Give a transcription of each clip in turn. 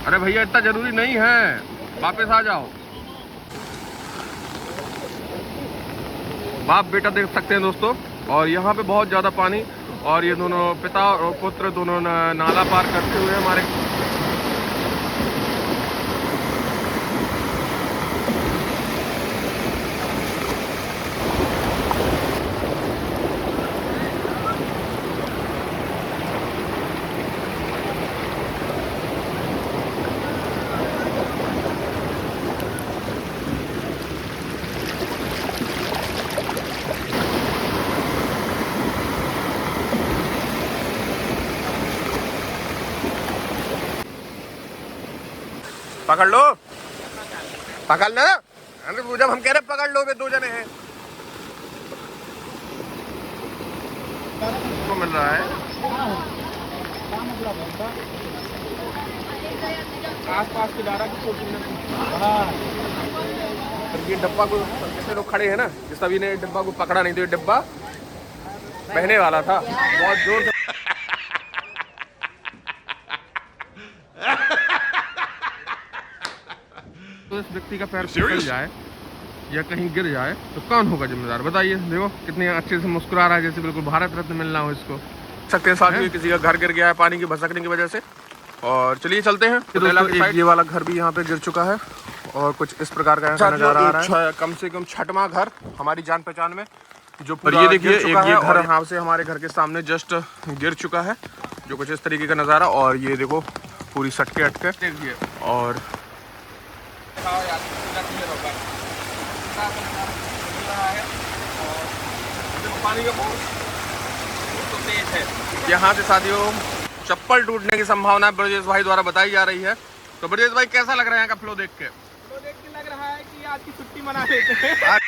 अरे भैया इतना जरूरी नहीं है, वापस आ जाओ। बाप बेटा देख सकते हैं दोस्तों, और यहाँ पे बहुत ज़्यादा पानी, और ये दोनों पिता और पुत्र दोनों नाला पार करते हुए हमारे पकड़ लो, पकड़ना। अरे जब हम कह रहे पकड़ लो, वे दो जने हैं को मिल रहा है। आसपास की दारा की छोटी ये डब्बा को कितने लोग खड़े हैं ना, जिस सभी ने डब्बा को पकड़ा नहीं, तो ये डब्बा बहने वाला था बहुत जोर से। तो इस व्यक्ति का पैर फिसल जाए या कहीं गिर जाए तो कौन होगा जिम्मेदार, बताइए। देखो कितने अच्छे से मुस्कुरा रहा है, जैसे बिल्कुल भारत रत्न मिलना हो इसको। सकते हैं साथ किसी का घर गिर गया है पानी की भसकने की वजह से। और चलिए चलते हैं। एक ये वाला घर भी यहाँ पे गिर चुका है, और कुछ इस प्रकार का नजारा आ रहा है। कम से कम 6वां घर हमारी जान पहचान में जो, पर ये देखिए एक ये घर यहाँ से हमारे घर के सामने जस्ट गिर चुका है, जो कुछ इस तरीके का नजारा। और ये देखो पूरी सटके अटके देखिए, और पानी का बहुत तो तेज है यहाँ से साथियों, चप्पल टूटने की संभावना ब्रजेश भाई द्वारा बताई जा रही है। तो ब्रजेश भाई कैसा लग रहा है यहाँ का फ्लो देख के? फ्लो देख के लग रहा है कि आज की छुट्टी मना लेते हैं।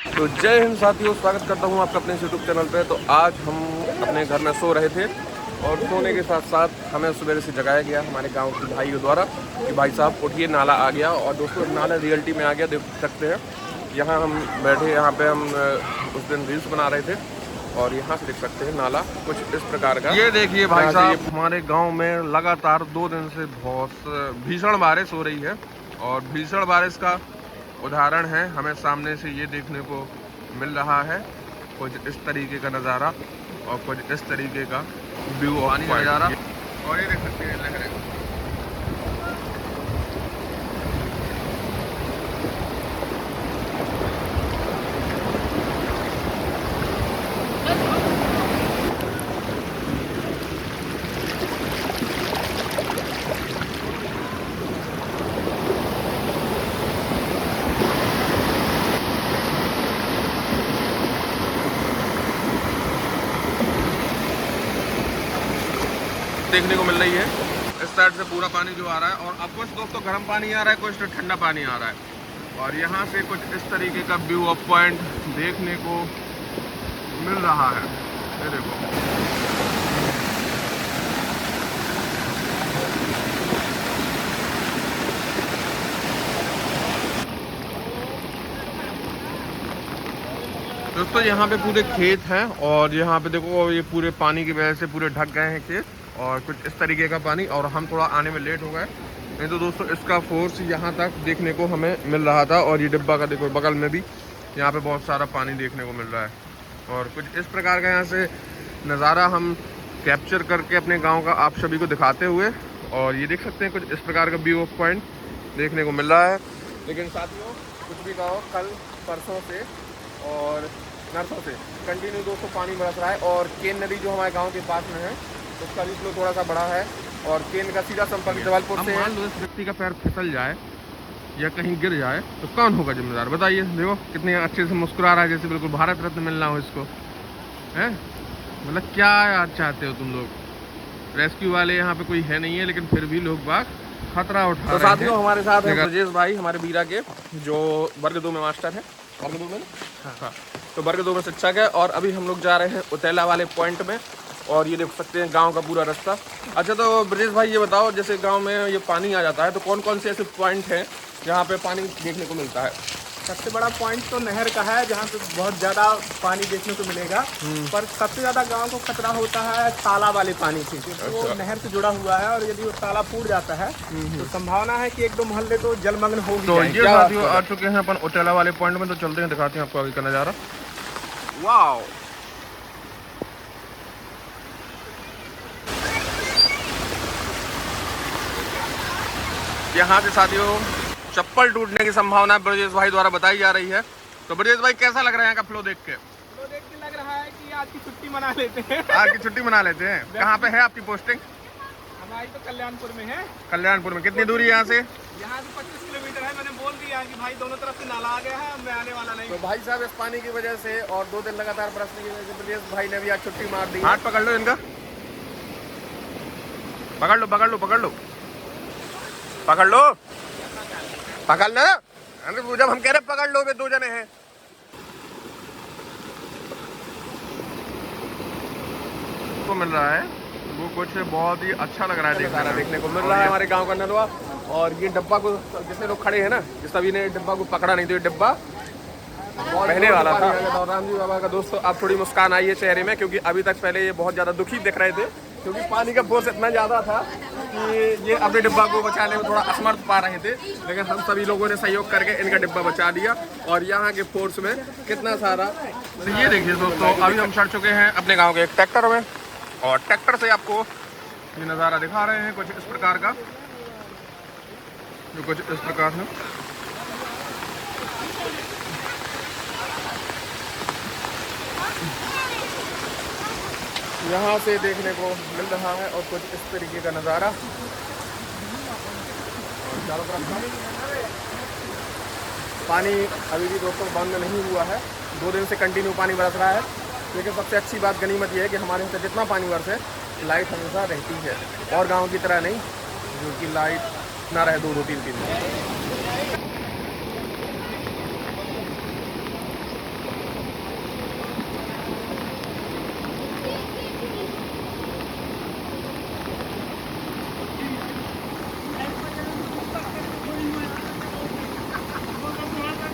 तो जय हिंद साथियों, स्वागत करता हूँ आपका अपने यूट्यूब चैनल पे। तो आज हम अपने घर में सो रहे थे, और सोने के साथ साथ हमें सुबह से जगाया गया हमारे गांव के भाइयों द्वारा कि भाई साहब उठिए, नाला आ गया। और दोस्तों नाला रियलिटी में आ गया, देख सकते हैं। यहाँ हम बैठे, यहाँ पे हम उस दिन रील्स बना रहे थे, और यहाँ से देख सकते हैं नाला कुछ इस प्रकार का। ये देखिए भाई साहब, हमारे गांव में लगातार 2 दिन से बहुत भीषण बारिश हो रही है, और भीषण बारिश का उदाहरण है हमें सामने से ये देखने को मिल रहा है। कुछ इस तरीके का नज़ारा और कुछ इस तरीके का व्यू ऑफ नज़ारा, और ये देख सकते हैं लहरें। देखने को मिल रही है इस साइड से पूरा पानी जो आ रहा है, और अब कुछ दोस्तों गर्म पानी आ रहा है, कुछ ठंडा पानी आ रहा है। और यहाँ से कुछ इस तरीके का व्यू ऑफ पॉइंट देखने को मिल रहा है। ये देखो, दोस्तों यहाँ पे पूरे खेत हैं, और यहाँ पे देखो ये पूरे पानी की वजह से पूरे ढक गए हैं खेत, और कुछ इस तरीके का पानी। और हम थोड़ा आने में लेट हो गए, नहीं तो दोस्तों इसका फोर्स यहाँ तक देखने को हमें मिल रहा था। और ये डिब्बा का देखो बगल में भी यहाँ पे बहुत सारा पानी देखने को मिल रहा है, और कुछ इस प्रकार का यहाँ से नज़ारा हम कैप्चर करके अपने गाँव का आप सभी को दिखाते हुए। और ये देख सकते हैं कुछ इस प्रकार का व्यू ऑफ पॉइंट देखने को मिल रहा है। लेकिन साथियों कुछ भी कहो, कल परसों से और नरसों से कंटिन्यू दोस्तों पानी बरस रहा है, और केन नदी जो हमारे गांव के पास में है उसका भी फ्लो थोड़ा सा बड़ा है, और केन का सीधा संपर्क जबलपुर से। मान लो इस व्यक्ति का पैर फिसल जाए या कहीं गिर जाए तो कौन होगा जिम्मेदार, बताइए। देखो कितने अच्छे से मुस्कुरा रहा है, जैसे बिल्कुल भारत रत्न मिलना हो इसको, है। मतलब क्या याद चाहते हो तुम लोग। रेस्क्यू वाले यहाँ पे कोई है नहीं है, लेकिन फिर भी लोग बाग खतरा उठा रहे हैं। तो साथियों हमारे साथ है ब्रजेश भाई, हमारे बीरा के, जो वर्ग 2 में मास्टर है। वर्ग 2 में हाँ, तो वर्ग 2 में शिक्षक है। और अभी हम लोग जा रहे हैं उतैला वाले पॉइंट में, और ये देख सकते हैं गांव का पूरा रास्ता। अच्छा तो ब्रजेश भाई ये बताओ, जैसे गांव में ये पानी आ जाता है तो कौन कौन से ऐसे पॉइंट हैं जहाँ पे पानी देखने को मिलता है? सबसे बड़ा पॉइंट तो नहर का है, जहाँ पे बहुत ज्यादा पानी देखने को मिलेगा। पर सबसे ज्यादा गांव को खतरा होता है तालाब वाले पानी से, क्योंकि वो नहर से जुड़ा हुआ है, और यदि वो तालाब फूट जाता है तो संभावना है कि एक दो मोहल्ले तो जलमग्न हो तो ये साथियों आ चुके हैं अपन उटेला वाले पॉइंट में, तो चलते हैं, दिखाते हैं आपको आगे का नज़ारा। वाओ, यहाँ से साथियों चप्पल टूटने की संभावना ब्रजेश भाई द्वारा बताई जा रही है। तो ब्रजेश भाई कैसा लग रहा है यहाँ का फ्लो देख के? फ्लो देख के लग रहा है कि आज की छुट्टी मना लेते हैं। आज की छुट्टी मना लेते हैं। कहाँ पे है आपकी पोस्टिंग? हमारी तो कल्याणपुर में है। कल्याणपुर में। कितनी दूरी है यहाँ से? यहाँ से 25 किलोमीटर है। मैंने बोल दिया कि भाई दोनों तरफ से नाला आ गया है, मैं आने वाला नहीं। तो भाई साहब इस पानी की वजह से और 2 दिन लगातार बरसने की वजह से ब्रजेश भाई ने भी आज छुट्टी मार दी। हाथ पकड़ लो इनका, पकड़ लो पकड़ लो पकड़ लो पकड़ लो, पकड़ लो। जब हम कह रहे पकड़ लो, वे 2 जने हैं। को मिल रहा है वो कुछ बहुत ही अच्छा लग रहा है, देखने को मिल रहा है हमारे गांव का नलवा। और ये डब्बा को जितने लोग खड़े हैं ना, जिस सभी ने डब्बा को पकड़ा नहीं, तो ये डब्बा पहले वाला था। और राम जी बाबा का दोस्तों अब थोड़ी मुस्कान आई है चेहरे में, क्योंकि अभी तक पहले ये बहुत ज्यादा दुखी दिख रहे थे, क्योंकि पानी का फोर्स इतना ज्यादा था कि ये अपने डिब्बा को बचाने में थोड़ा असमर्थ पा रहे थे। लेकिन हम सभी लोगों ने सहयोग करके इनका डिब्बा बचा दिया, और यहाँ के फोर्स में कितना सारा। तो ये देखिए दोस्तों, अभी हम चढ़ चुके हैं अपने गाँव के एक ट्रैक्टर में, और ट्रैक्टर से आपको ये नज़ारा दिखा रहे हैं कुछ इस प्रकार का, जो कुछ इस प्रकार है। यहाँ से देखने को मिल रहा है और कुछ इस तरीके का नज़ारा। चारों तरफ पानी अभी भी दोस्तों बंद नहीं हुआ है, 2 दिन से कंटिन्यू पानी बरस रहा है। लेकिन सबसे अच्छी बात गनीमत यह है कि हमारे यहाँ से जितना पानी बरसे लाइट हमेशा रहती है, और गाँव की तरह नहीं जो कि लाइट ना रहे 2-2 3-3 दिन।